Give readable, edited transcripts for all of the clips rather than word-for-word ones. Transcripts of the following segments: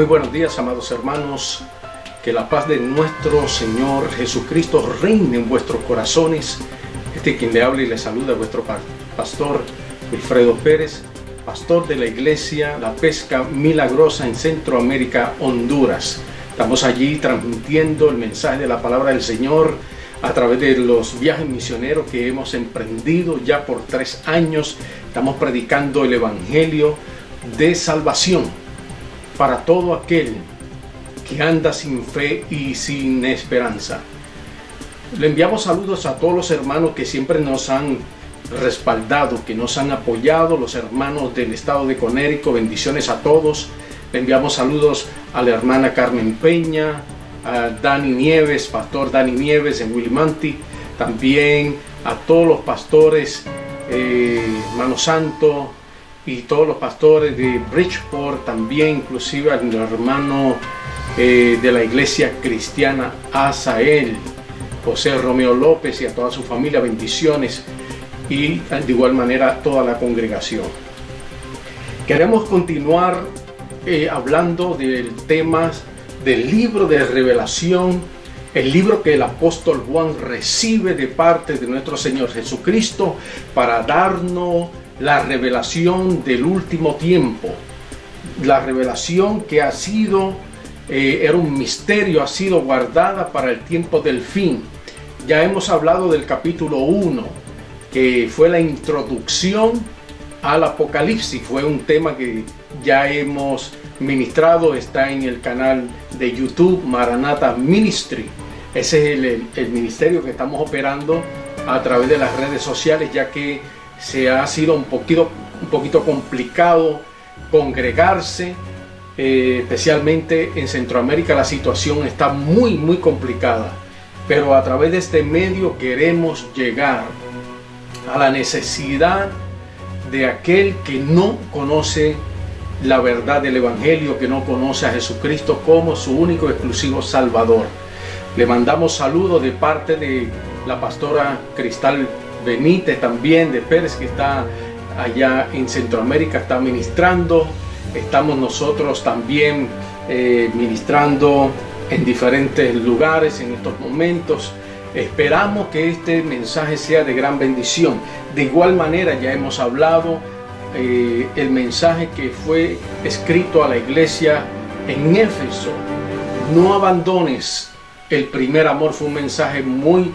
Muy buenos días, amados hermanos. Que la paz de nuestro Señor Jesucristo reine en vuestros corazones. Quien le habla y le saluda, vuestro pastor Wilfredo Pérez, pastor de la iglesia La Pesca Milagrosa en Centroamérica, Honduras. Estamos allí transmitiendo el mensaje de la palabra del Señor a través de los viajes misioneros que hemos emprendido ya por 3 años. Estamos predicando el evangelio de salvación para todo aquel que anda sin fe y sin esperanza. Le enviamos saludos a todos los hermanos que siempre nos han respaldado, que nos han apoyado, los hermanos del estado de Connecticut. Bendiciones a todos. Le enviamos saludos a la hermana Carmen Peña, a Dani Nieves, pastor Dani Nieves en Willimantic, también a todos los pastores Mano Santo y todos los pastores de Bridgeport, también inclusive al hermano de la iglesia cristiana Asael, José Romeo López, y a toda su familia. Bendiciones, y de igual manera a toda la congregación. Queremos continuar hablando del tema del libro de Revelación, el libro que el apóstol Juan recibe de parte de nuestro Señor Jesucristo para darnos la revelación del último tiempo, la revelación que ha sido era un misterio, ha sido guardada para el tiempo del fin. Ya hemos hablado del capítulo 1, que fue la introducción al Apocalipsis. Fue un tema que ya hemos ministrado, está en el canal de YouTube Maranatha Ministry. Ese es el ministerio que estamos operando a través de las redes sociales, ya que se ha sido un poquito complicado congregarse. Especialmente en Centroamérica la situación está muy complicada, pero a través de este medio queremos llegar a la necesidad de aquel que no conoce la verdad del evangelio, que no conoce a Jesucristo como su único y exclusivo Salvador. Le mandamos saludos de parte de la pastora Cristal Benítez, también de Pérez, que está allá en Centroamérica, está ministrando. Estamos nosotros también ministrando en diferentes lugares en estos momentos. Esperamos que este mensaje sea de gran bendición. De igual manera, ya hemos hablado el mensaje que fue escrito a la iglesia en Éfeso. No abandones el primer amor. Fue un mensaje muy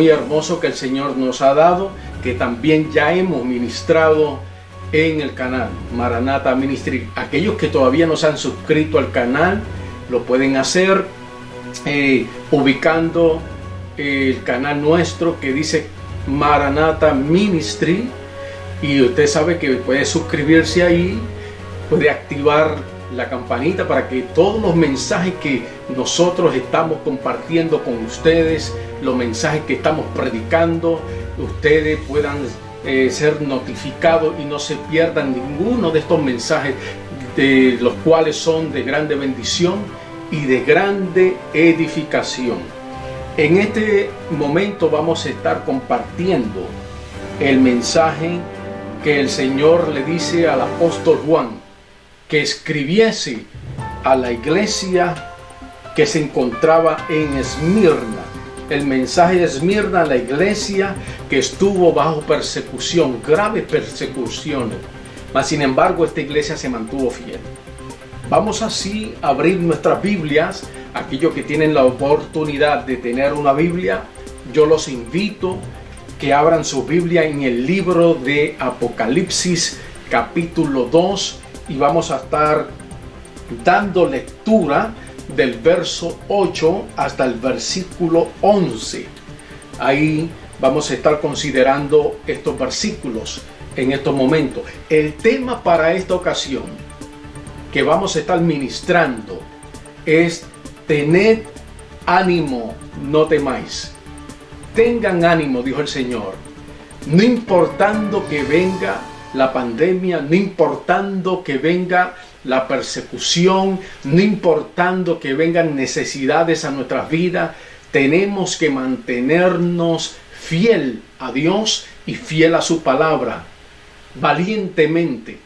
hermoso que el Señor nos ha dado, que también ya hemos ministrado en el canal Maranatha Ministry. Aquellos que todavía no se han suscrito al canal lo pueden hacer ubicando el canal nuestro que dice Maranatha Ministry, y usted sabe que puede suscribirse ahí, puede activar la campanita para que todos los mensajes que nosotros estamos compartiendo con ustedes, los mensajes que estamos predicando, ustedes puedan ser notificados y no se pierdan ninguno de estos mensajes, de los cuales son de grande bendición y de grande edificación. En este momento vamos a estar compartiendo el mensaje que el Señor le dice al apóstol Juan que escribiese a la iglesia que se encontraba en Esmirna. El mensaje de Esmirna, la iglesia que estuvo bajo persecución, graves persecuciones, mas sin embargo esta iglesia se mantuvo fiel. Vamos así a abrir nuestras Biblias. Aquellos que tienen la oportunidad de tener una Biblia, yo los invito que abran su Biblia en el libro de Apocalipsis capítulo 2, y vamos a estar dando lectura del verso 8 hasta el versículo 11. Ahí vamos a estar considerando estos versículos en estos momentos. El tema para esta ocasión que vamos a estar ministrando es: tened ánimo, no temáis. Tengan ánimo, dijo el Señor, no importando que venga la pandemia, no importando que venga la persecución, no importando que vengan necesidades a nuestras vidas, tenemos que mantenernos fiel a Dios y fiel a su palabra, valientemente.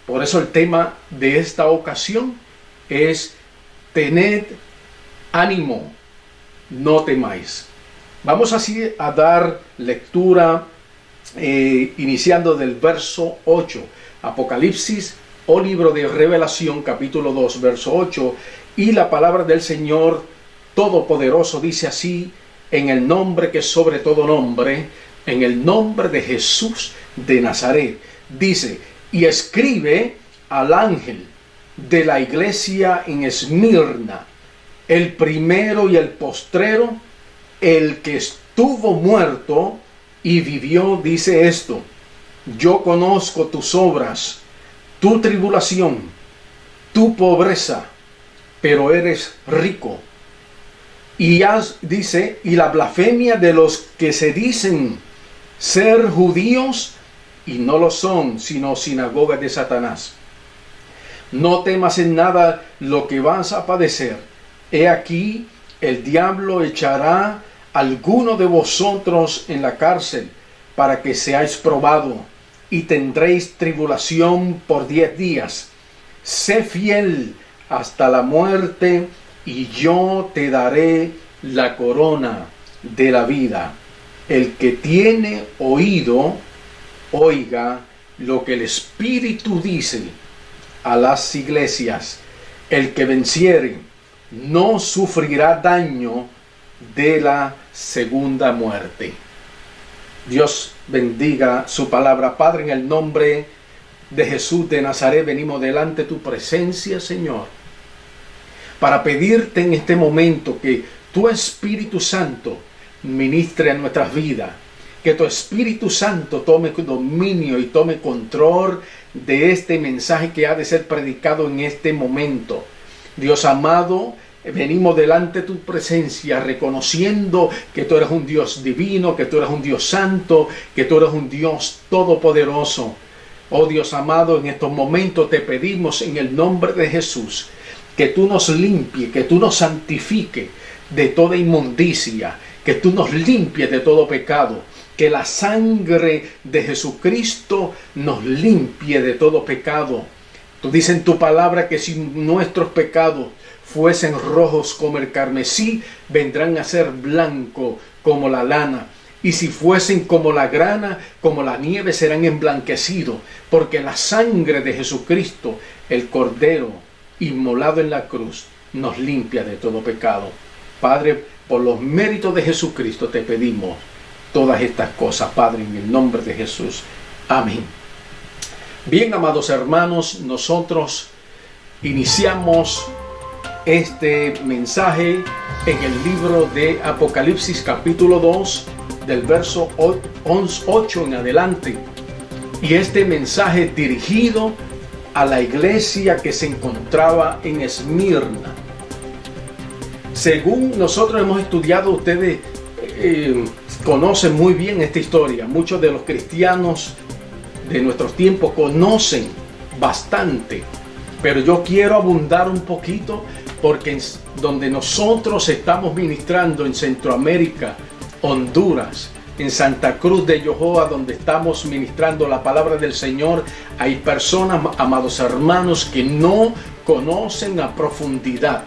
Por eso el tema de esta ocasión es tened ánimo, no temáis. Vamos así a dar lectura iniciando del verso 8. Apocalipsis o libro de Revelación, capítulo 2, verso 8. Y la palabra del Señor Todopoderoso dice así: en el nombre que es sobre todo nombre, en el nombre de Jesús de Nazaret. Dice: y escribe al ángel de la iglesia en Esmirna, el primero y el postrero, el que estuvo muerto y vivió, dice esto: yo conozco tus obras, tu tribulación, tu pobreza, pero eres rico. Y dice, y la blasfemia de los que se dicen ser judíos y no lo son, sino sinagoga de Satanás. No temas en nada lo que vas a padecer. He aquí, el diablo echará a alguno de vosotros en la cárcel para que seáis probado, y tendréis tribulación por 10 días. Sé fiel hasta la muerte, y yo te daré la corona de la vida. El que tiene oído, oiga lo que el Espíritu dice a las iglesias. El que venciere no sufrirá daño de la segunda muerte. Dios bendiga su palabra. Padre, en el nombre de Jesús de Nazaret, venimos delante de tu presencia, Señor, para pedirte en este momento que tu Espíritu Santo ministre en nuestras vidas, que tu Espíritu Santo tome dominio y tome control de este mensaje que ha de ser predicado en este momento. Dios amado, venimos delante de tu presencia reconociendo que tú eres un Dios divino, que tú eres un Dios santo, que tú eres un Dios todopoderoso. Oh Dios amado, en estos momentos te pedimos en el nombre de Jesús que tú nos limpies, que tú nos santifiques de toda inmundicia, que tú nos limpies de todo pecado, que la sangre de Jesucristo nos limpie de todo pecado. Tú dices en tu palabra que si nuestros pecados fuesen rojos como el carmesí, vendrán a ser blancos como la lana. Y si fuesen como la grana, como la nieve, serán emblanquecidos. Porque la sangre de Jesucristo, el Cordero inmolado en la cruz, nos limpia de todo pecado. Padre, por los méritos de Jesucristo te pedimos todas estas cosas, Padre, en el nombre de Jesús. Amén. Bien, amados hermanos, nosotros iniciamos este mensaje en el libro de Apocalipsis capítulo 2 del verso 8 en adelante, y este mensaje dirigido a la iglesia que se encontraba en Esmirna. Según nosotros hemos estudiado, ustedes conocen muy bien esta historia. Muchos de los cristianos de nuestros tiempos conocen bastante, pero yo quiero abundar un poquito porque donde nosotros estamos ministrando en Centroamérica, Honduras, en Santa Cruz de Yohoa, donde estamos ministrando la palabra del Señor, hay personas, amados hermanos, que no conocen a profundidad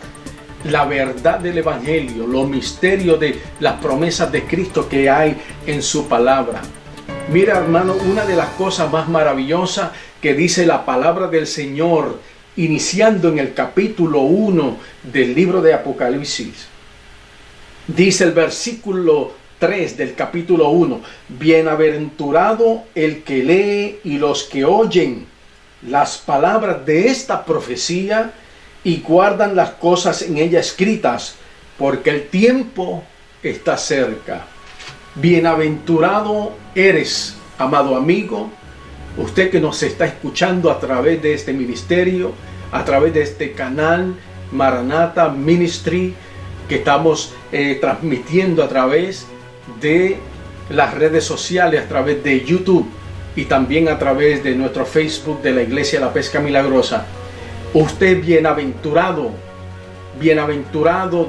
la verdad del Evangelio, los misterios de las promesas de Cristo que hay en su palabra. Mira, hermano, una de las cosas más maravillosas que dice la palabra del Señor, iniciando en el capítulo 1 del libro de Apocalipsis, dice el versículo 3 del capítulo 1: bienaventurado el que lee y los que oyen las palabras de esta profecía y guardan las cosas en ella escritas, porque el tiempo está cerca. Bienaventurado eres, amado amigo, usted que nos está escuchando a través de este ministerio, a través de este canal Maranatha Ministry, que estamos transmitiendo a través de las redes sociales, a través de YouTube y también a través de nuestro Facebook de la Iglesia La Pesca Milagrosa. Usted bienaventurado,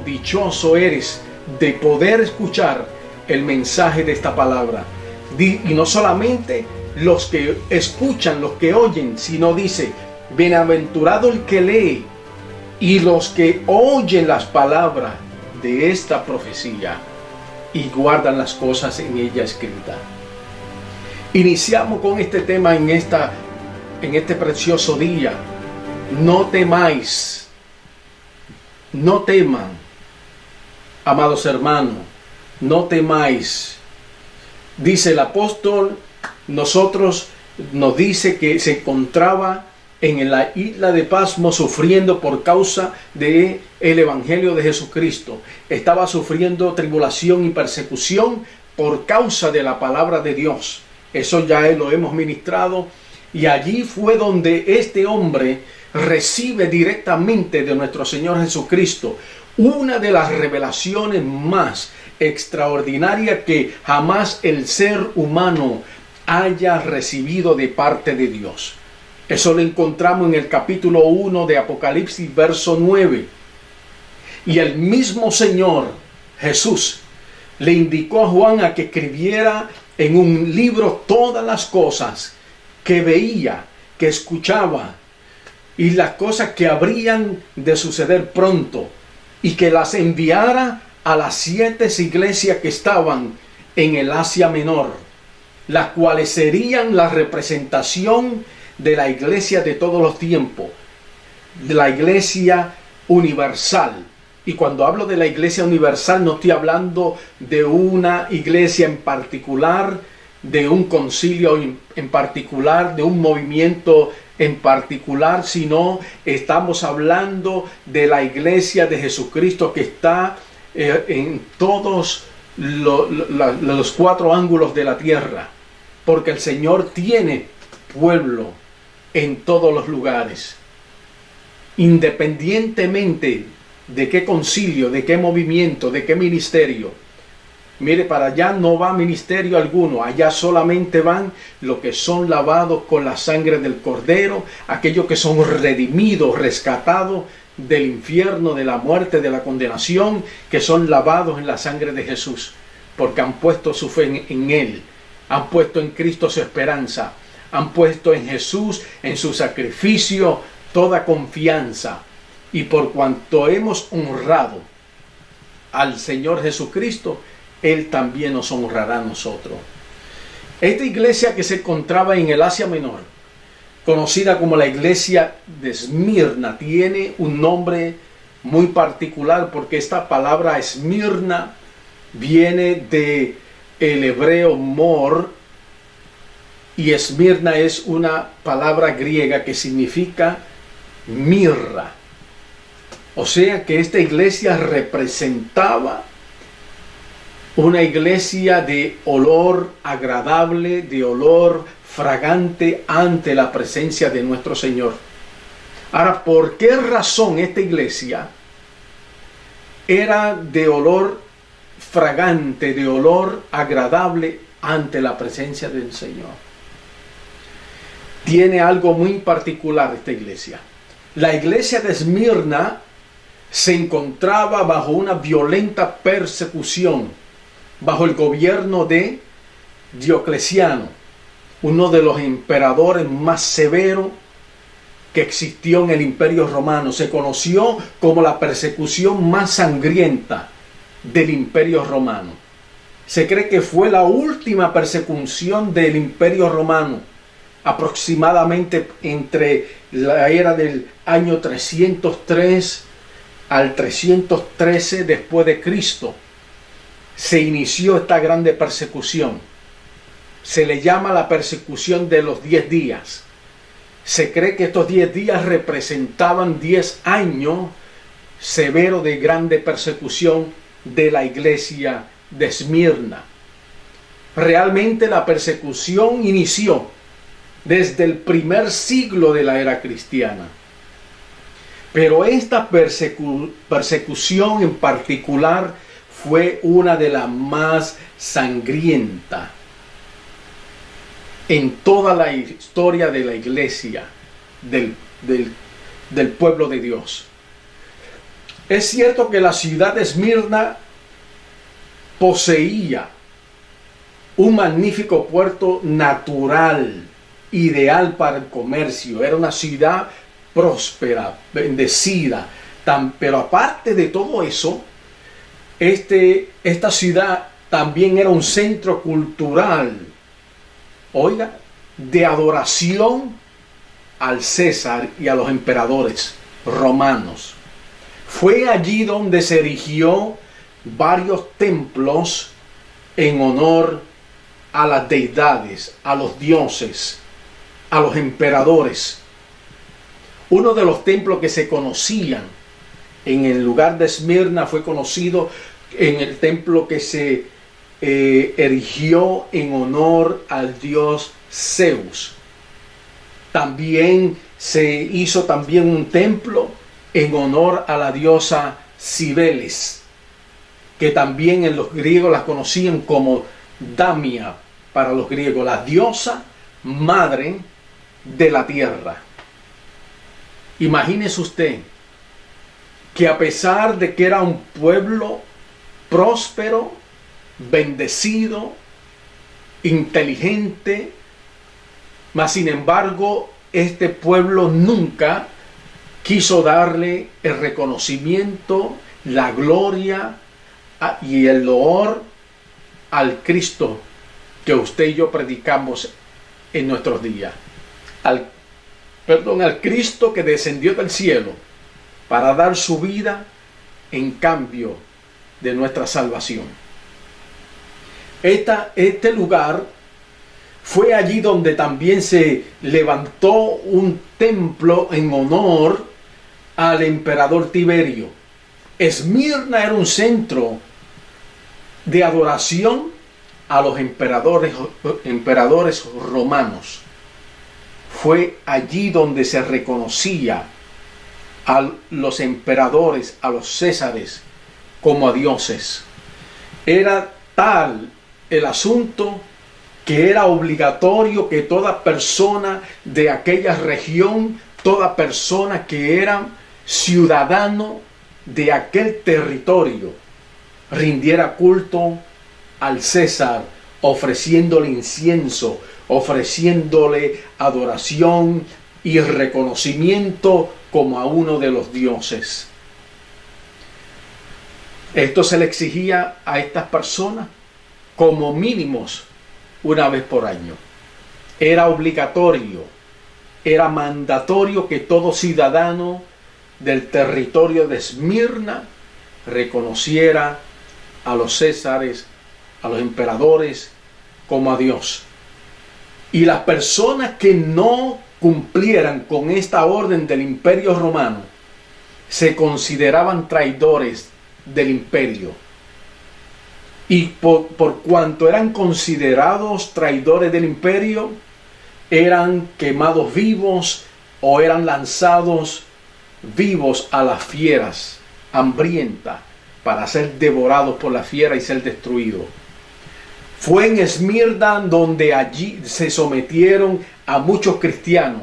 dichoso eres de poder escuchar el mensaje de esta palabra. Y no solamente los que escuchan, los que oyen, sino dice: bienaventurado el que lee y los que oyen las palabras de esta profecía y guardan las cosas en ella escritas. Iniciamos con este tema en este precioso día. No temáis, no teman, amados hermanos, no temáis. Dice el apóstol, nos dice que se encontraba en la isla de Pasmo sufriendo por causa del evangelio de Jesucristo. Estaba sufriendo tribulación y persecución por causa de la palabra de Dios. Eso ya lo hemos ministrado. Y allí fue donde este hombre recibe directamente de nuestro Señor Jesucristo una de las revelaciones más extraordinarias que jamás el ser humano haya recibido de parte de Dios. Eso lo encontramos en el capítulo 1 de Apocalipsis, verso 9. Y el mismo Señor Jesús le indicó a Juan a que escribiera en un libro todas las cosas que veía, que escuchaba, y las cosas que habrían de suceder pronto, y que las enviara a las 7 iglesias que estaban en el Asia Menor, las cuales serían la representación de la iglesia de todos los tiempos, de la iglesia universal. Y cuando hablo de la iglesia universal, no estoy hablando de una iglesia en particular, de un concilio en particular, de un movimiento en particular, sino estamos hablando de la iglesia de Jesucristo que está en todos los 4 ángulos de la tierra, porque el Señor tiene pueblo en todos los lugares, independientemente de qué concilio, de qué movimiento, de qué ministerio. Mire, para allá no va ministerio alguno, allá solamente van los que son lavados con la sangre del Cordero, aquellos que son redimidos, rescatados del infierno, de la muerte, de la condenación, que son lavados en la sangre de Jesús, porque han puesto su fe en Él, han puesto en Cristo su esperanza, han puesto en Jesús, en su sacrificio, toda confianza. Y por cuanto hemos honrado al Señor Jesucristo, Él también nos honrará a nosotros. Esta iglesia que se encontraba en el Asia Menor, conocida como la iglesia de Esmirna, tiene un nombre muy particular porque esta palabra Esmirna viene del hebreo mor, y Esmirna es una palabra griega que significa mirra. O sea que esta iglesia representaba una iglesia de olor agradable, de olor fragante ante la presencia de nuestro Señor. Ahora, ¿por qué razón esta iglesia era de olor fragante, de olor agradable ante la presencia del Señor? Tiene algo muy particular esta iglesia. La iglesia de Esmirna se encontraba bajo una violenta persecución, bajo el gobierno de Diocleciano, uno de los emperadores más severos que existió en el Imperio Romano. Se conoció como la persecución más sangrienta del Imperio Romano. Se cree que fue la última persecución del Imperio Romano, aproximadamente entre la era del año 303 al 313 después de Cristo. Se inició esta grande persecución. Se le llama la persecución de los 10 días. Se cree que estos 10 días representaban 10 años severos de grande persecución de la iglesia de Esmirna. Realmente la persecución inició desde el primer siglo de la era cristiana. Pero esta persecución en particular fue una de las más sangrientas en toda la historia de la iglesia, del pueblo de Dios. Es cierto que la ciudad de Esmirna poseía un magnífico puerto natural, ideal para el comercio. Era una ciudad próspera, bendecida, Pero aparte de todo eso, esta ciudad también era un centro cultural, oiga, de adoración al César y a los emperadores romanos. Fue allí donde se erigió varios templos en honor a las deidades, a los dioses, a los emperadores. Uno de los templos que se conocían en el lugar de Esmirna fue conocido en el templo que se erigió en honor al dios Zeus. También se hizo también un templo en honor a la diosa Cibeles, que también en los griegos la conocían como Damia, para los griegos, la diosa madre de la tierra. Imagínese usted que a pesar de que era un pueblo próspero, bendecido, inteligente, mas sin embargo este pueblo nunca quiso darle el reconocimiento, la gloria y el loor al Cristo que usted y yo predicamos en nuestros días. Al Cristo que descendió del cielo para dar su vida en cambio de nuestra salvación. Este lugar fue allí donde también se levantó un templo en honor al emperador Tiberio. Esmirna era un centro de adoración a los emperadores romanos. Fue allí donde se reconocía a los emperadores, a los césares, como a dioses. Era tal el asunto que era obligatorio que toda persona de aquella región, toda persona que era ciudadano de aquel territorio, rindiera culto al César, ofreciéndole incienso, ofreciéndole adoración y reconocimiento como a uno de los dioses. Esto se le exigía a estas personas como mínimos una vez por año. Era obligatorio, era mandatorio que todo ciudadano del territorio de Esmirna reconociera a los césares, a los emperadores, como a Dios. Y las personas que no cumplieran con esta orden del Imperio Romano se consideraban traidores del imperio. Y por cuanto eran considerados traidores del imperio, eran quemados vivos o eran lanzados vivos a las fieras hambrientas para ser devorados por la fiera y ser destruidos. Fue en Esmirna donde allí se sometieron a muchos cristianos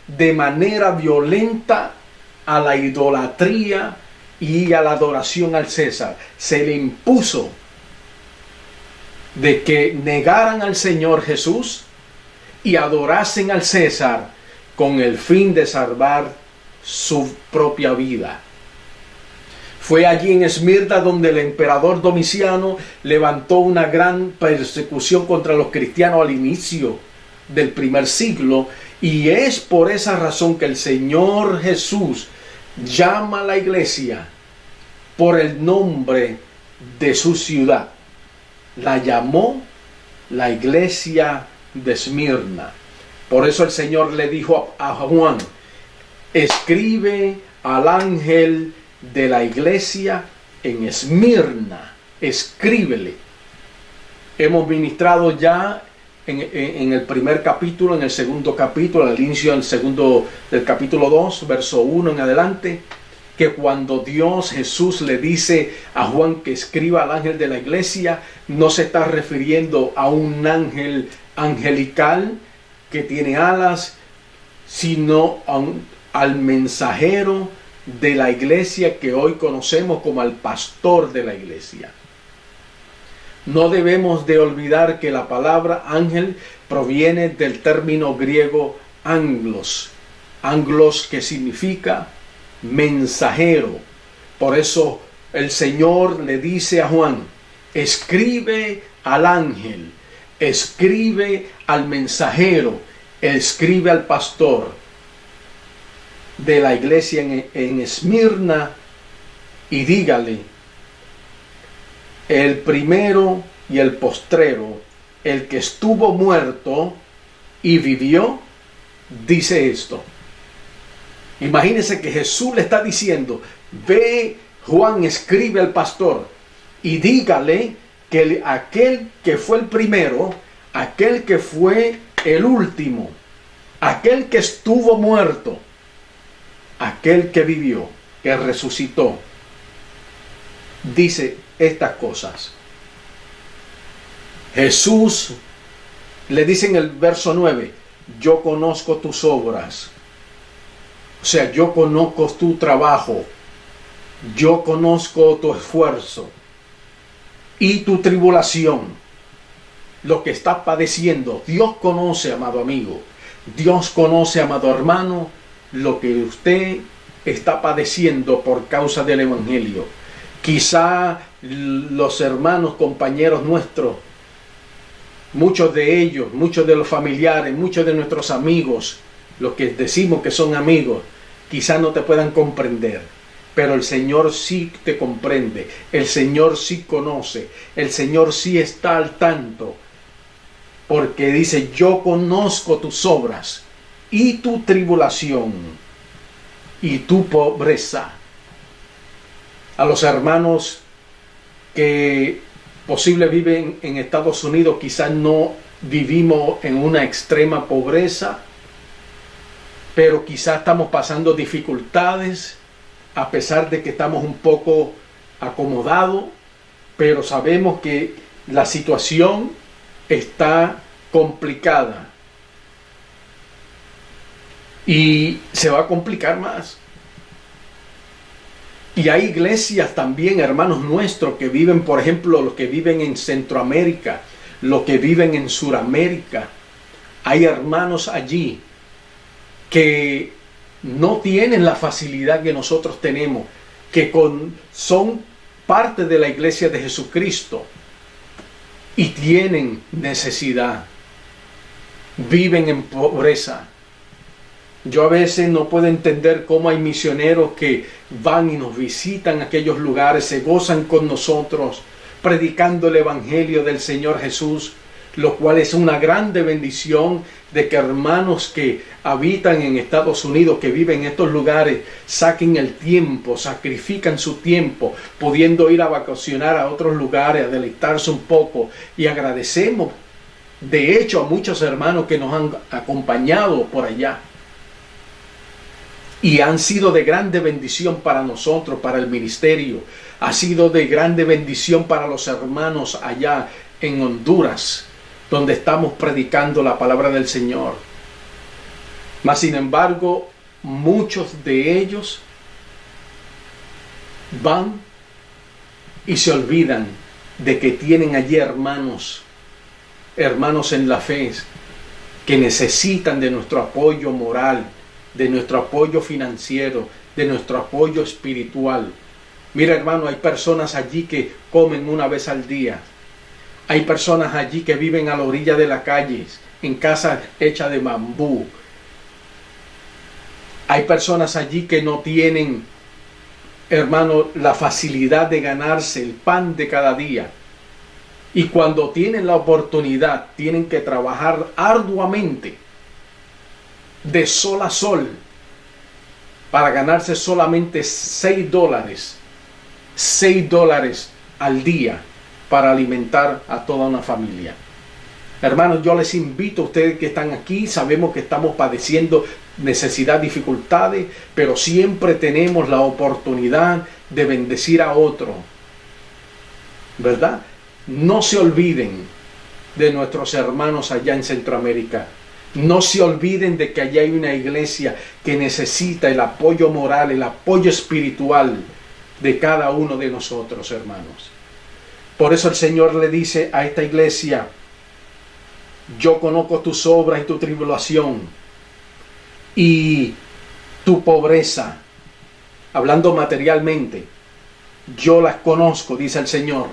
de manera violenta a la idolatría y a la adoración al César. Se le impuso de que negaran al Señor Jesús y adorasen al César con el fin de salvar su propia vida. Fue allí en Esmirna donde el emperador Domiciano levantó una gran persecución contra los cristianos al inicio del primer siglo, y es por esa razón que el Señor Jesús llama a la iglesia por el nombre de su ciudad. La llamó la iglesia de Esmirna. Por eso el Señor le dijo a Juan: escribe al ángel de la iglesia en Esmirna, escríbele. Hemos ministrado ya en el primer capítulo, en el segundo capítulo, al inicio del capítulo 2, verso 1 en adelante, que cuando Jesús le dice a Juan que escriba al ángel de la iglesia, no se está refiriendo a un ángel angelical que tiene alas, sino al mensajero de la iglesia que hoy conocemos como al pastor de la iglesia. No debemos de olvidar que la palabra ángel proviene del término griego anglos, que significa mensajero. Por eso el Señor le dice a Juan, escribe al ángel, escribe al mensajero, escribe al pastor de la iglesia en Esmirna y dígale, el primero y el postrero, el que estuvo muerto y vivió, dice esto. Imagínense que Jesús le está diciendo, ve Juan, escribe al pastor y dígale que aquel que fue el primero, aquel que fue el último, aquel que estuvo muerto, aquel que vivió, que resucitó, dice estas cosas. Jesús le dice en el verso 9, yo conozco tus obras. O sea, yo conozco tu trabajo, yo conozco tu esfuerzo y tu tribulación, lo que estás padeciendo. Dios conoce, amado amigo, Dios conoce, amado hermano, lo que usted está padeciendo por causa del Evangelio. Quizá los hermanos, compañeros nuestros, muchos de ellos, muchos de los familiares, muchos de nuestros amigos, los que decimos que son amigos, quizá no te puedan comprender, pero el Señor sí te comprende, el Señor sí conoce, el Señor sí está al tanto, porque dice, yo conozco tus obras y tu tribulación y tu pobreza. A los hermanos que posible viven en Estados Unidos, quizás no vivimos en una extrema pobreza, pero quizás estamos pasando dificultades, a pesar de que estamos un poco acomodados, pero sabemos que la situación está complicada y se va a complicar más. Y hay iglesias también, hermanos nuestros, que viven, por ejemplo, los que viven en Centroamérica, los que viven en Suramérica. Hay hermanos allí que no tienen la facilidad que nosotros tenemos, que son parte de la iglesia de Jesucristo y tienen necesidad, viven en pobreza. Yo a veces no puedo entender cómo hay misioneros que van y nos visitan aquellos lugares, se gozan con nosotros, predicando el Evangelio del Señor Jesús, lo cual es una grande bendición de que hermanos que habitan en Estados Unidos, que viven en estos lugares, saquen el tiempo, sacrifican su tiempo, pudiendo ir a vacacionar a otros lugares, a deleitarse un poco, y agradecemos de hecho a muchos hermanos que nos han acompañado por allá. Y han sido de grande bendición para nosotros, para el ministerio. Ha sido de grande bendición para los hermanos allá en Honduras, donde estamos predicando la palabra del Señor. Mas sin embargo, muchos de ellos van y se olvidan de que tienen allí hermanos en la fe, que necesitan de nuestro apoyo moral, de nuestro apoyo financiero, de nuestro apoyo espiritual. Mira, hermano, hay personas allí que comen una vez al día. Hay personas allí que viven a la orilla de la calle, en casas hechas de bambú. Hay personas allí que no tienen, hermano, la facilidad de ganarse el pan de cada día. Y cuando tienen la oportunidad, tienen que trabajar arduamente, de sol a sol, para ganarse solamente $6 al día para alimentar a toda una familia. Hermanos, yo les invito a ustedes que están aquí, sabemos que estamos padeciendo necesidad, dificultades, pero siempre tenemos la oportunidad de bendecir a otro, ¿verdad? No se olviden de nuestros hermanos allá en Centroamérica. No se olviden de que allá hay una iglesia que necesita el apoyo moral, el apoyo espiritual de cada uno de nosotros, hermanos. Por eso el Señor le dice a esta iglesia, yo conozco tus obras y tu tribulación y tu pobreza, hablando materialmente. Yo las conozco, dice el Señor.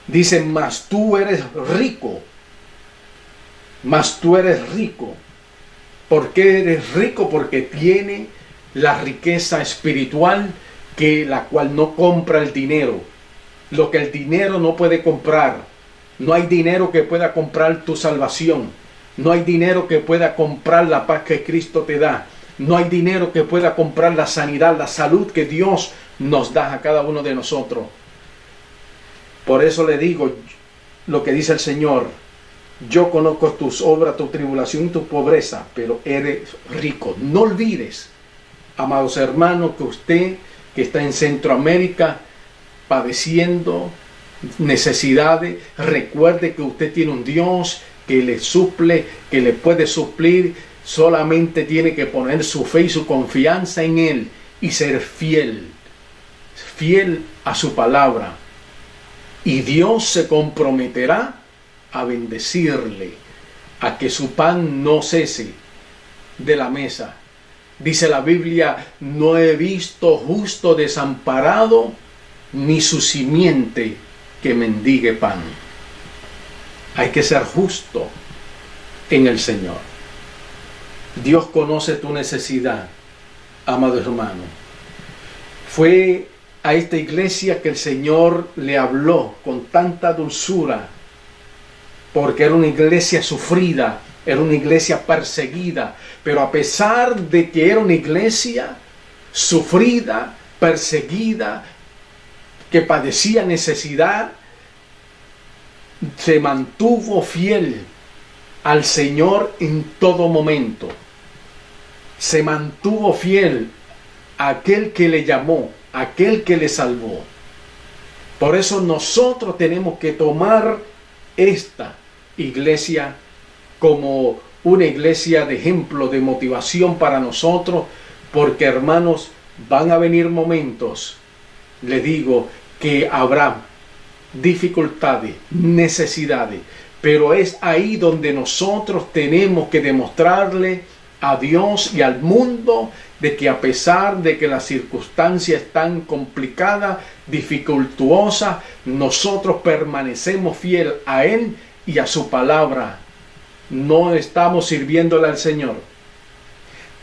Dice, mas tú eres rico. Mas tú eres rico. ¿Por qué eres rico? Porque tiene la riqueza espiritual que la cual no compra el dinero. Lo que el dinero no puede comprar. No hay dinero que pueda comprar tu salvación. No hay dinero que pueda comprar la paz que Cristo te da. No hay dinero que pueda comprar la sanidad, la salud que Dios nos da a cada uno de nosotros. Por eso le digo lo que dice el Señor. Yo conozco tus obras, tu tribulación y tu pobreza, pero eres rico. No olvides, amados hermanos, que usted que está en Centroamérica padeciendo necesidades, recuerde que usted tiene un Dios que le suple, que le puede suplir. Solamente tiene que poner su fe y su confianza en Él y ser fiel a su palabra. Y Dios se comprometerá a bendecirle, a que su pan no cese de la mesa. Dice la Biblia, no he visto justo desamparado, ni su simiente que mendigue pan. Hay que ser justo en el Señor. Dios conoce tu necesidad, amado hermano. Fue a esta iglesia que el Señor le habló con tanta dulzura, porque era una iglesia sufrida, era una iglesia perseguida, pero a pesar de que era una iglesia sufrida, perseguida, que padecía necesidad, se mantuvo fiel al Señor en todo momento. Se mantuvo fiel a aquel que le llamó, a aquel que le salvó. Por eso nosotros tenemos que tomar esta iglesia como una iglesia de ejemplo, de motivación para nosotros, porque hermanos, van a venir momentos, le digo, que habrá dificultades, necesidades, pero es ahí donde nosotros tenemos que demostrarle a Dios y al mundo de que a pesar de que las circunstancias están complicadas, dificultuosas, nosotros permanecemos fiel a Él y a su palabra. No estamos sirviéndole al Señor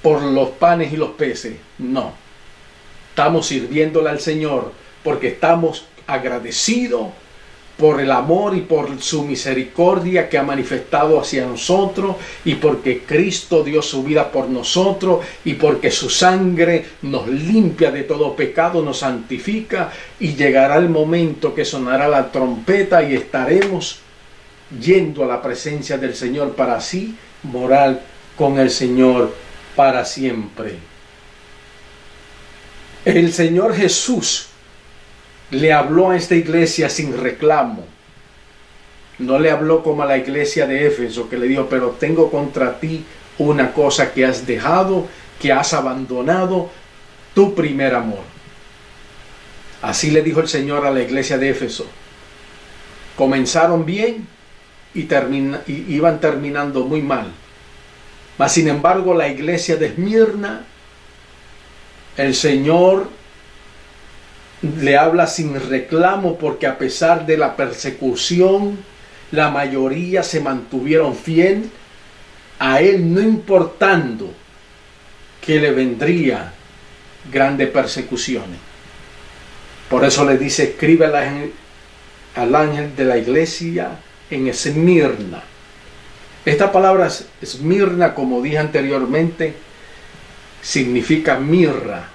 por los panes y los peces, no. Estamos sirviéndole al Señor porque estamos agradecidos por el amor y por su misericordia que ha manifestado hacia nosotros, y porque Cristo dio su vida por nosotros, y porque su sangre nos limpia de todo pecado, nos santifica, y llegará el momento que sonará la trompeta y estaremos yendo a la presencia del Señor para así morar con el Señor para siempre. El Señor Jesús le habló a esta iglesia sin reclamo. No le habló como a la iglesia de Éfeso, que le dijo, pero tengo contra ti una cosa, que has dejado, que has abandonado tu primer amor. Así le dijo el Señor a la iglesia de Éfeso. Comenzaron bien y iban terminando muy mal. Mas sin embargo, la iglesia de Esmirna, el Señor le habla sin reclamo, porque a pesar de la persecución, la mayoría se mantuvieron fiel a Él, no importando que le vendría grandes persecuciones. Por eso le dice, escribe al ángel de la iglesia en Esmirna. Esta palabra Esmirna, como dije anteriormente, significa mirra.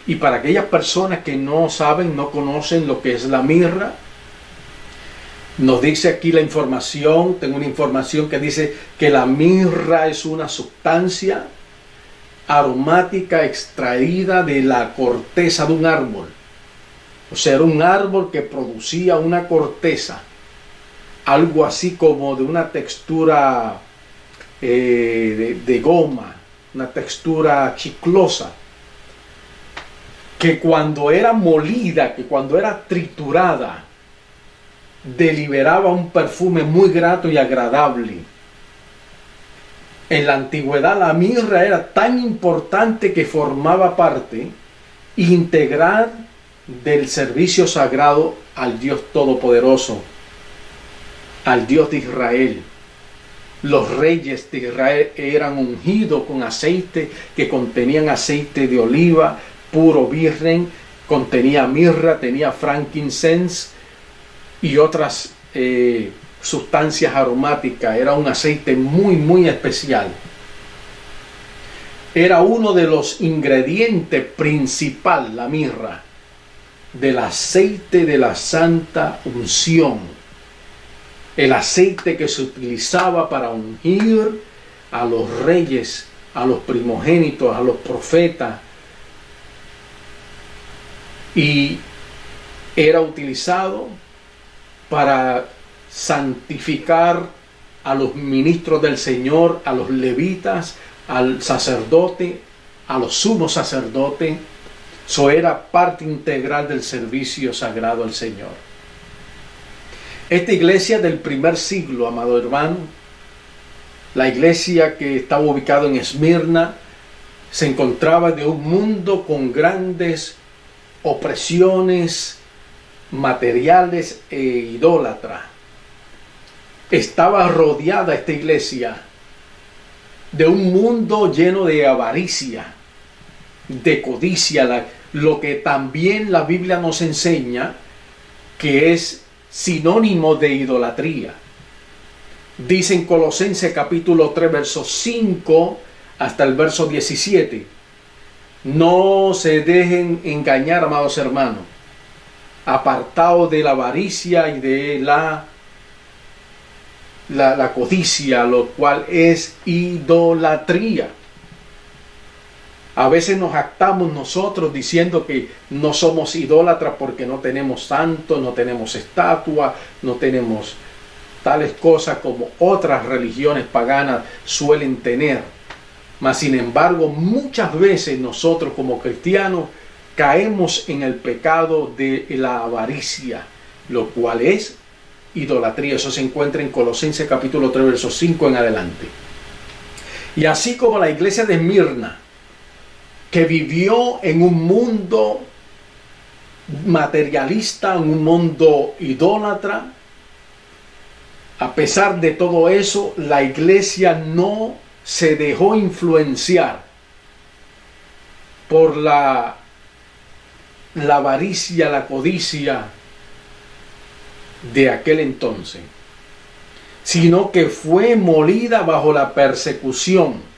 Y para aquellas personas que no saben, no conocen lo que es la mirra, nos dice aquí la información, tengo una información que dice que la mirra es una sustancia aromática extraída de la corteza de un árbol. O sea, era un árbol que producía una corteza, algo así como de una textura de goma, una textura chiclosa, que cuando era molida, que cuando era triturada, deliberaba un perfume muy grato y agradable. En la antigüedad la mirra era tan importante que formaba parte integral del servicio sagrado al Dios Todopoderoso, al Dios de Israel. Los reyes de Israel eran ungidos con aceite que contenían aceite de oliva, puro virgen, contenía mirra, tenía frankincense y otras sustancias aromáticas. Era un aceite muy especial. Era uno de los ingredientes principal, la mirra, del aceite de la santa unción. El aceite que se utilizaba para ungir a los reyes, a los primogénitos, a los profetas. Y era utilizado para santificar a los ministros del Señor, a los levitas, al sacerdote, a los sumos sacerdotes. Eso era parte integral del servicio sagrado al Señor. Esta iglesia del primer siglo, amado hermano, la iglesia que estaba ubicada en Esmirna, se encontraba de un mundo con grandes opresiones materiales e idólatras. Estaba rodeada esta iglesia de un mundo lleno de avaricia, de codicia, lo que también la Biblia nos enseña que es sinónimo de idolatría. Dice en Colosenses capítulo 3, verso 5 hasta el verso 17. No se dejen engañar, amados hermanos, apartados de la avaricia y de la codicia, lo cual es idolatría. A veces nos jactamos nosotros diciendo que no somos idólatras porque no tenemos santos, no tenemos estatuas, no tenemos tales cosas como otras religiones paganas suelen tener. Mas sin embargo, muchas veces nosotros como cristianos caemos en el pecado de la avaricia, lo cual es idolatría. Eso se encuentra en Colosenses capítulo 3, verso 5 en adelante. Y así como la iglesia de Esmirna, que vivió en un mundo materialista, en un mundo idólatra, a pesar de todo eso, la iglesia no se dejó influenciar por la avaricia, la codicia de aquel entonces, sino que fue molida bajo la persecución,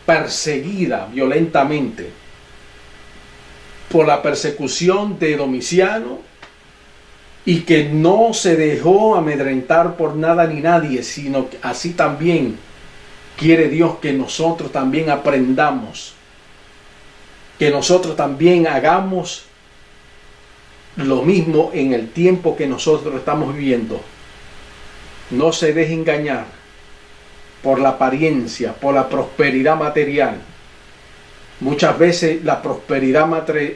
perseguida violentamente por la persecución de Domiciano, y que no se dejó amedrentar por nada ni nadie, sino que así también quiere Dios que nosotros también aprendamos, que nosotros también hagamos lo mismo en el tiempo que nosotros estamos viviendo. No se deje engañar por la apariencia, por la prosperidad material. Muchas veces la prosperidad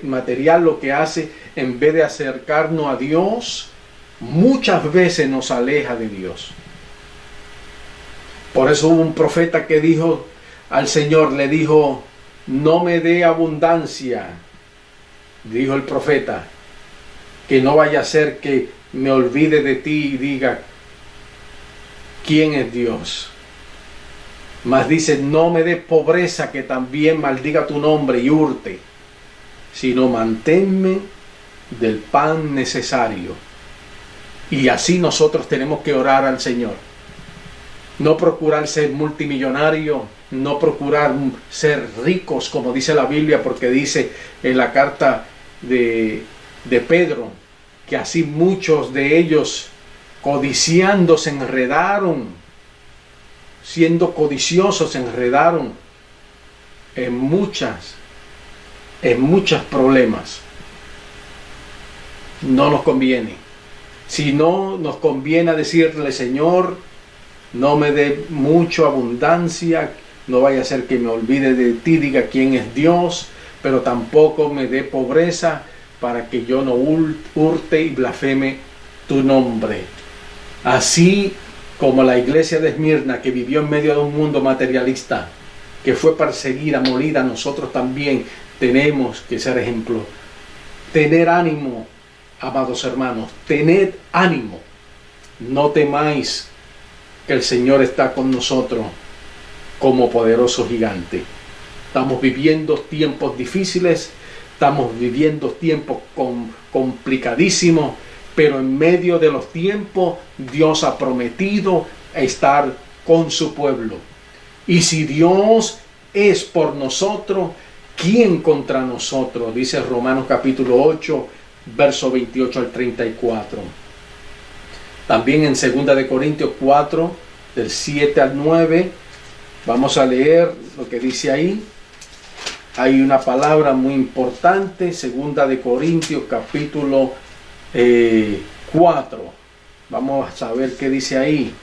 material lo que hace, en vez de acercarnos a Dios, muchas veces nos aleja de Dios. Por eso hubo un profeta que dijo al Señor, le dijo: no me dé abundancia, dijo el profeta, que no vaya a ser que me olvide de ti y diga quién es Dios. Mas dice: no me dé pobreza, que también maldiga tu nombre y hurte, sino manténme del pan necesario. Y así nosotros tenemos que orar al Señor. No procurar ser multimillonario, no procurar ser ricos, como dice la Biblia, porque dice en la carta de Pedro, que así muchos de ellos, codiciando, se enredaron. Siendo codiciosos, se enredaron en muchos problemas. No nos conviene. Si no nos conviene decirle: Señor, no me dé mucha abundancia, no vaya a ser que me olvide de ti, diga quién es Dios, pero tampoco me dé pobreza para que yo no hurte y blasfeme tu nombre. Así como la iglesia de Esmirna, que vivió en medio de un mundo materialista, que fue perseguida, molida, nosotros también tenemos que ser ejemplo. Tener ánimo, amados hermanos, tened ánimo. No temáis, que el Señor está con nosotros como poderoso gigante. Estamos viviendo tiempos difíciles, estamos viviendo tiempos complicadísimos, pero en medio de los tiempos Dios ha prometido estar con su pueblo. Y si Dios es por nosotros, ¿quién contra nosotros? Dice Romanos capítulo 8, verso 28 al 34. También en 2 de Corintios 4, del 7 al 9, vamos a leer lo que dice ahí. Hay una palabra muy importante, 2 de Corintios capítulo 4. Vamos a ver qué dice ahí.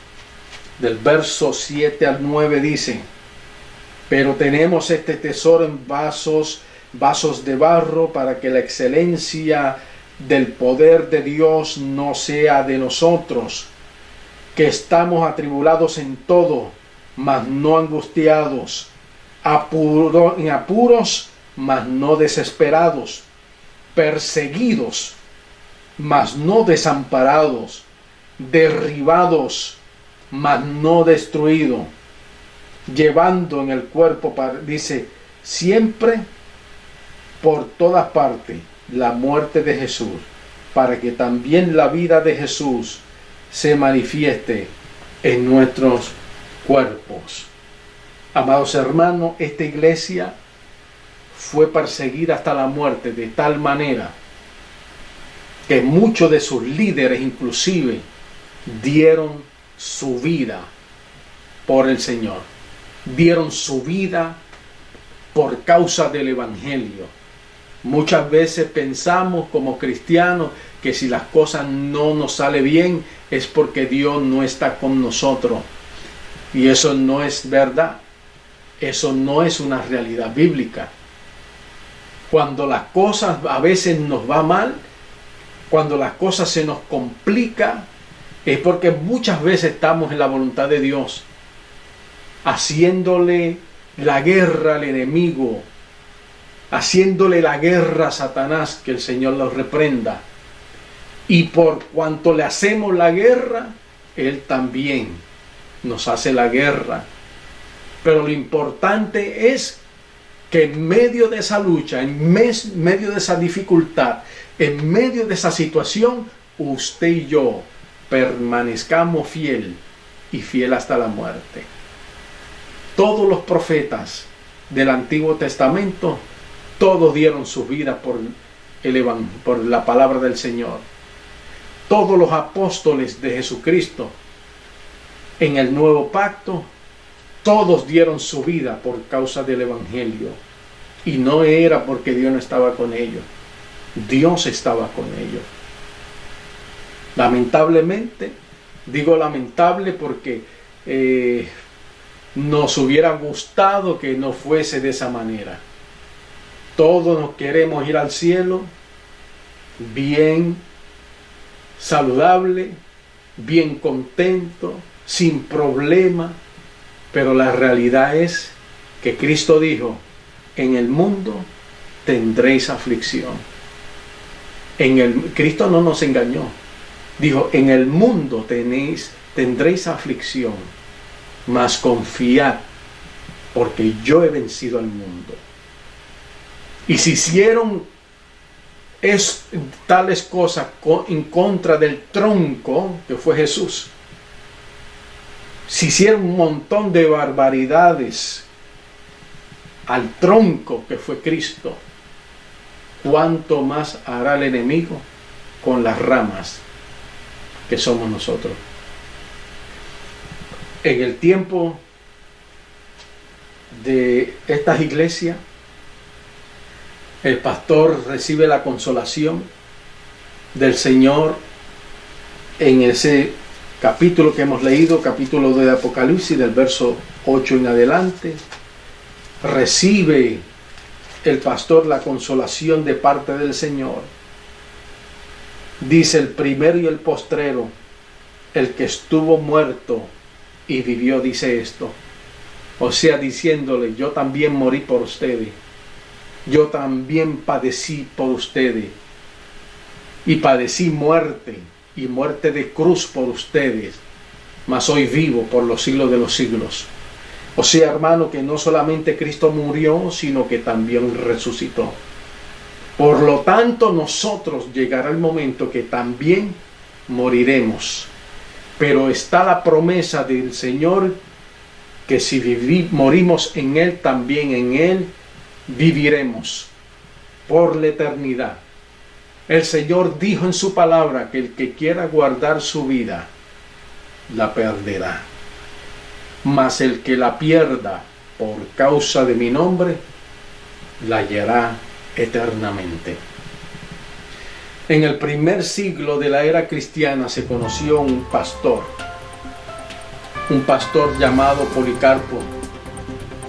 Del verso 7 al 9 dice: pero tenemos este tesoro en vasos de barro, para que la excelencia del poder de Dios no sea de nosotros, que estamos atribulados en todo, mas no angustiados, en apuros, mas no desesperados, perseguidos, mas no desamparados, derribados, mas no destruidos, llevando en el cuerpo, dice, siempre por todas partes la muerte de Jesús, para que también la vida de Jesús se manifieste en nuestros cuerpos. Amados hermanos, esta iglesia fue perseguida hasta la muerte, de tal manera que muchos de sus líderes inclusive dieron su vida por el Señor, dieron su vida por causa del Evangelio. Muchas veces pensamos como cristianos que si las cosas no nos salen bien es porque Dios no está con nosotros, y eso no es verdad. Eso no es una realidad bíblica. Cuando las cosas a veces nos va mal, cuando las cosas se nos complican, es porque muchas veces estamos en la voluntad de Dios, haciéndole la guerra al enemigo, haciéndole la guerra a Satanás, que el Señor los reprenda. Y por cuanto le hacemos la guerra, Él también nos hace la guerra. Pero lo importante es que en medio de esa lucha, en medio de esa dificultad, en medio de esa situación, usted y yo permanezcamos fiel y fiel hasta la muerte. Todos los profetas del Antiguo Testamento, todos dieron su vida por la palabra del Señor. Todos los apóstoles de Jesucristo en el Nuevo Pacto, todos dieron su vida por causa del Evangelio. Y no era porque Dios no estaba con ellos. Dios estaba con ellos. Lamentablemente, digo lamentable porque nos hubiera gustado que no fuese de esa manera. Todos nos queremos ir al cielo bien saludable, bien contento, sin problema. Pero la realidad es que Cristo dijo: en el mundo tendréis aflicción. Cristo no nos engañó. Dijo: en el mundo tendréis aflicción, mas confiad, porque yo he vencido al mundo. Y si hicieron tales cosas en contra del tronco que fue Jesús, si hicieron un montón de barbaridades al tronco que fue Cristo, ¿cuánto más hará el enemigo con las ramas que somos nosotros? En el tiempo de estas iglesias, el pastor recibe la consolación del Señor en ese capítulo que hemos leído, capítulo de Apocalipsis, del verso 8 en adelante. Recibe el pastor la consolación de parte del Señor. Dice: el primero y el postrero, el que estuvo muerto y vivió, dice esto. O sea, diciéndole: yo también morí por ustedes. yo también padecí por ustedes, y padecí muerte, y muerte de cruz por ustedes, mas hoy vivo por los siglos de los siglos. O sea, hermano, que no solamente Cristo murió, sino que también resucitó. Por lo tanto, nosotros llegará el momento que también moriremos. Pero está la promesa del Señor que si morimos en Él, también en Él viviremos por la eternidad. El Señor dijo en su palabra que el que quiera guardar su vida, la perderá. Mas el que la pierda por causa de mi nombre, la hallará eternamente. En el primer siglo de la era cristiana se conoció un pastor llamado Policarpo.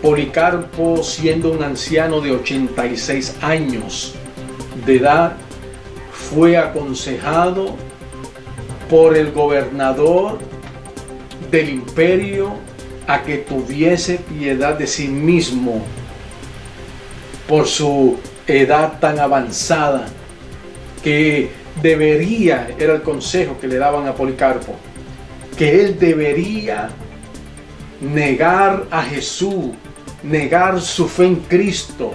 Policarpo, siendo un anciano de 86 años de edad, fue aconsejado por el gobernador del imperio a que tuviese piedad de sí mismo por su edad tan avanzada, que era el consejo que le daban a Policarpo, que él debería negar a Jesús, negar su fe en Cristo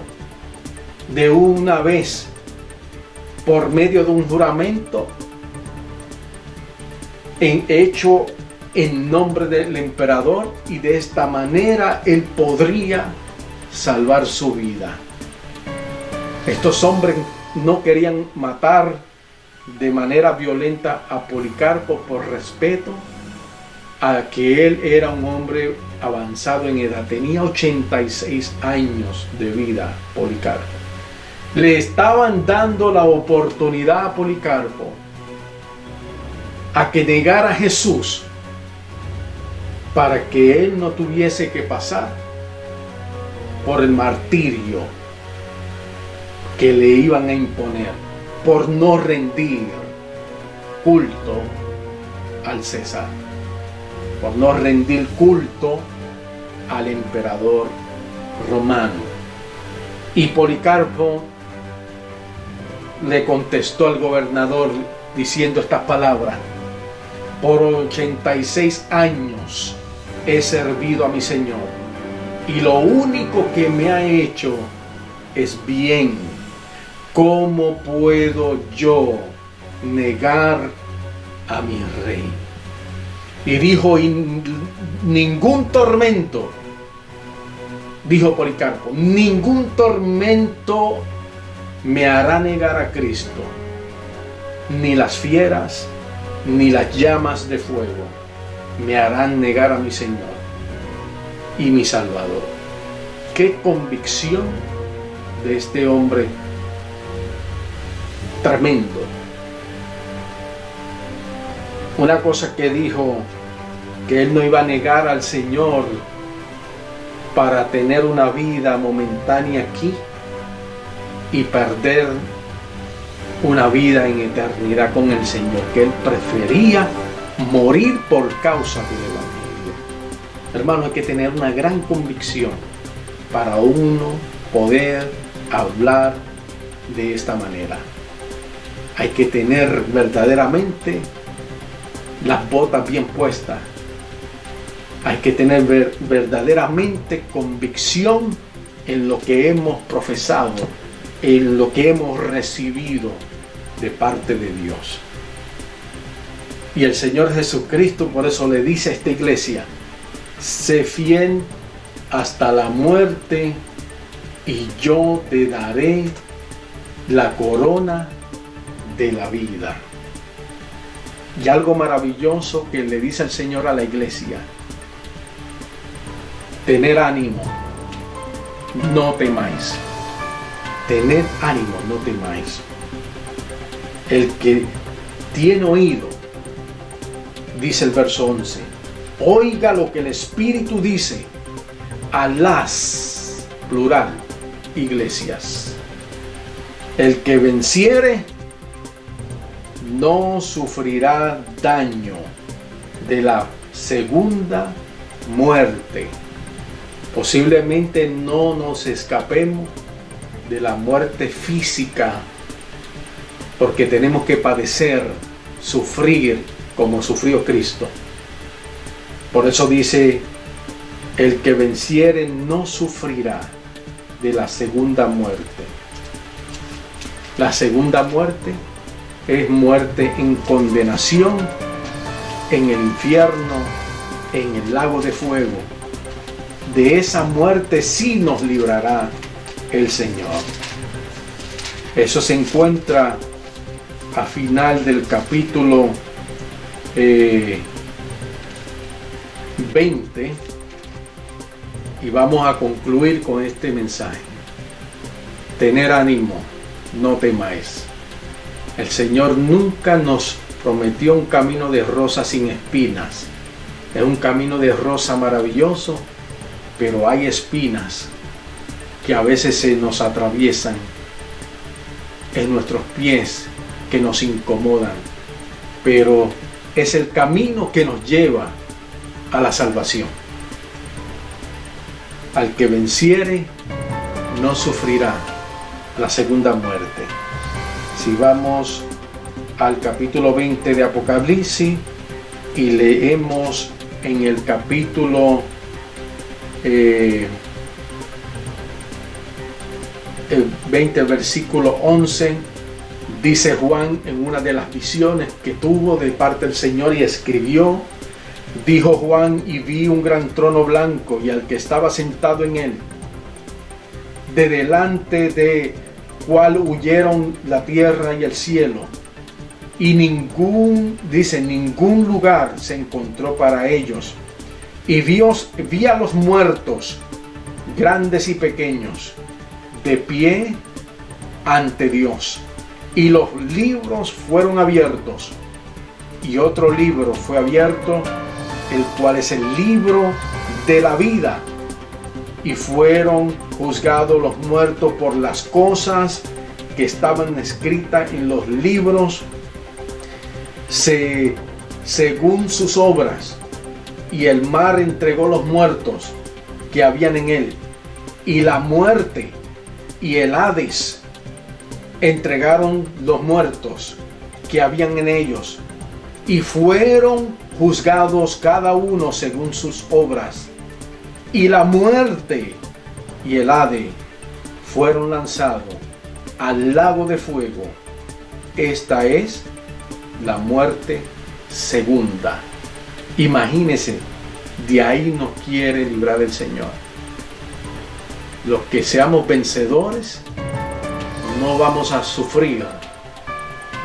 de una vez por medio de un juramento hecho en nombre del emperador, y de esta manera él podría salvar su vida. Estos hombres no querían matar de manera violenta a Policarpo por respeto a que él era un hombre avanzado en edad. Tenía 86 años de vida Policarpo. Le estaban dando la oportunidad a Policarpo a que negara a Jesús para que él no tuviese que pasar por el martirio que le iban a imponer por no rendir culto al César, por no rendir culto al emperador romano. Y Policarpo le contestó al gobernador diciendo estas palabras: por 86 años he servido a mi Señor, y lo único que me ha hecho es bien. ¿Cómo puedo yo negar a mi rey? Y dijo: ningún tormento, dijo Policarpo, ningún tormento me hará negar a Cristo, ni las fieras, ni las llamas de fuego me harán negar a mi Señor y mi Salvador. Qué convicción de este hombre tremendo. Una cosa que dijo, que él no iba a negar al Señor para tener una vida momentánea aquí y perder una vida en eternidad con el Señor, que él prefería morir por causa del Evangelio. Hermano, hay que tener una gran convicción para uno poder hablar de esta manera. Hay que tener verdaderamente las botas bien puestas. Hay que tener verdaderamente convicción en lo que hemos profesado, en lo que hemos recibido de parte de Dios. Y el Señor Jesucristo por eso le dice a esta iglesia: sé fiel hasta la muerte y yo te daré la corona de la vida. Y algo maravilloso que le dice el Señor a la iglesia: tener ánimo, no temáis. Tened ánimo, no temáis. El que tiene oído, dice el verso 11, oiga lo que el Espíritu dice a las, plural, iglesias. El que venciere no sufrirá daño de la segunda muerte. Posiblemente no nos escapemos de la muerte física, porque tenemos que padecer, sufrir como sufrió Cristo. Por eso dice, el que venciere no sufrirá de la segunda muerte. La segunda muerte es muerte en condenación, en el infierno, en el lago de fuego. De esa muerte sí nos librará el Señor. Eso se encuentra a final del capítulo 20, y vamos a concluir con este mensaje. Tener ánimo, no temáis. El Señor nunca nos prometió un camino de rosa sin espinas. Es un camino de rosa maravilloso, pero hay espinas que a veces se nos atraviesan en nuestros pies, que nos incomodan, pero es el camino que nos lleva a la salvación. Al que venciere no sufrirá la segunda muerte. Si vamos al capítulo 20 de Apocalipsis y leemos en el capítulo 20, versículo 11, dice Juan en una de las visiones que tuvo de parte del Señor y escribió, dijo Juan, y vi un gran trono blanco y al que estaba sentado en él, de delante de cual huyeron la tierra y el cielo, y ningún lugar se encontró para ellos. Y vi a los muertos, grandes y pequeños, de pie ante Dios, y los libros fueron abiertos, y otro libro fue abierto, el cual es el libro de la vida, y fueron juzgados los muertos por las cosas que estaban escritas en los libros, según sus obras. Y el mar entregó los muertos que habían en él, y la muerte y el Hades entregaron los muertos que habían en ellos, y fueron juzgados cada uno según sus obras. Y la muerte y el Hades fueron lanzados al lago de fuego. Esta es la muerte segunda. Imagínense, de ahí nos quiere librar el Señor. Los que seamos vencedores, no vamos a sufrir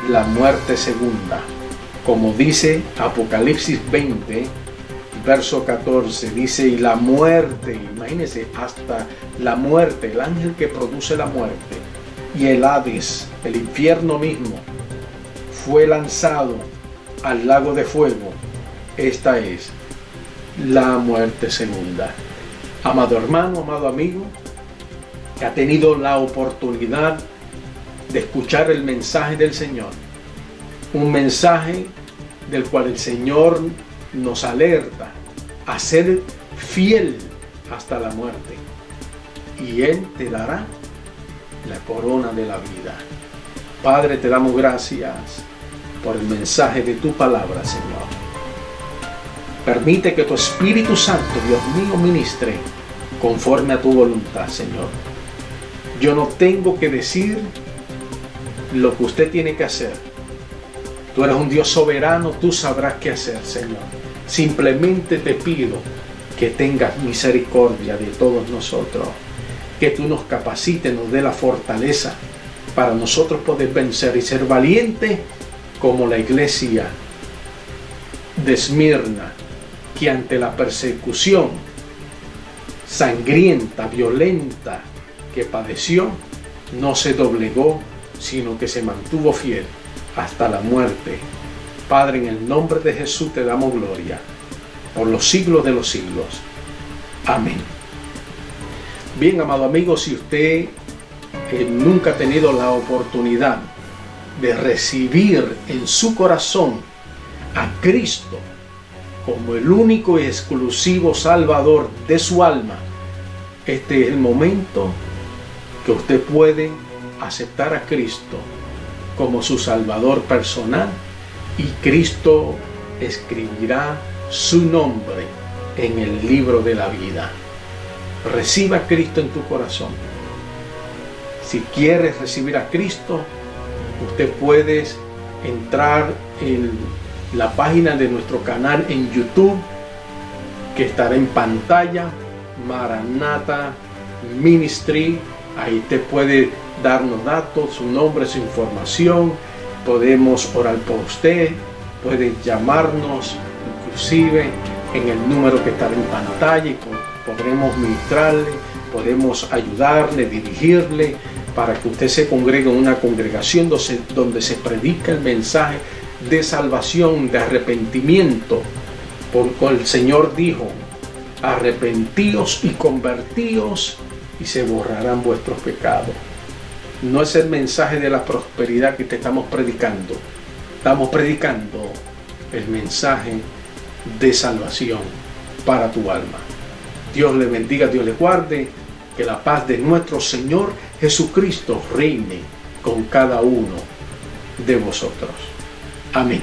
la muerte segunda. Como dice Apocalipsis 20, verso 14, dice, y la muerte, imagínense, hasta la muerte, el ángel que produce la muerte, y el Hades, el infierno mismo, fue lanzado al lago de fuego. Esta es la muerte segunda. Amado hermano, amado amigo, que ha tenido la oportunidad de escuchar el mensaje del Señor, un mensaje del cual el Señor nos alerta a ser fiel hasta la muerte, y Él te dará la corona de la vida. Padre, te damos gracias por el mensaje de tu palabra, Señor. Permite que tu Espíritu Santo, Dios mío, ministre conforme a tu voluntad, Señor. Yo no tengo que decir lo que usted tiene que hacer. Tú eres un Dios soberano, tú sabrás qué hacer, Señor. Simplemente te pido que tengas misericordia de todos nosotros, que tú nos capacites, nos dé la fortaleza para nosotros poder vencer y ser valientes como la iglesia de Esmirna, que ante la persecución sangrienta, violenta que padeció, no se doblegó, sino que se mantuvo fiel hasta la muerte. Padre, en el nombre de Jesús te damos gloria por los siglos de los siglos. Amén. Bien, amado amigo, si usted nunca ha tenido la oportunidad de recibir en su corazón a Cristo como el único y exclusivo Salvador de su alma, este es el momento que usted puede aceptar a Cristo como su Salvador personal y Cristo escribirá su nombre en el libro de la vida. Reciba a Cristo en tu corazón. Si quieres recibir a Cristo, usted puede entrar en la página de nuestro canal en YouTube, que estará en pantalla, Maranatha Ministry. Ahí usted puede darnos datos, su nombre, su información. Podemos orar por usted, puede llamarnos, inclusive en el número que estará en pantalla, y podremos ministrarle, podemos ayudarle, dirigirle, para que usted se congregue en una congregación donde se predica el mensaje de salvación, de arrepentimiento. Porque el Señor dijo: arrepentíos y convertíos y se borrarán vuestros pecados. No es el mensaje de la prosperidad que te estamos predicando. Estamos predicando el mensaje de salvación para tu alma. Dios le bendiga, Dios le guarde. Que la paz de nuestro Señor Jesucristo reine con cada uno de vosotros. Amén.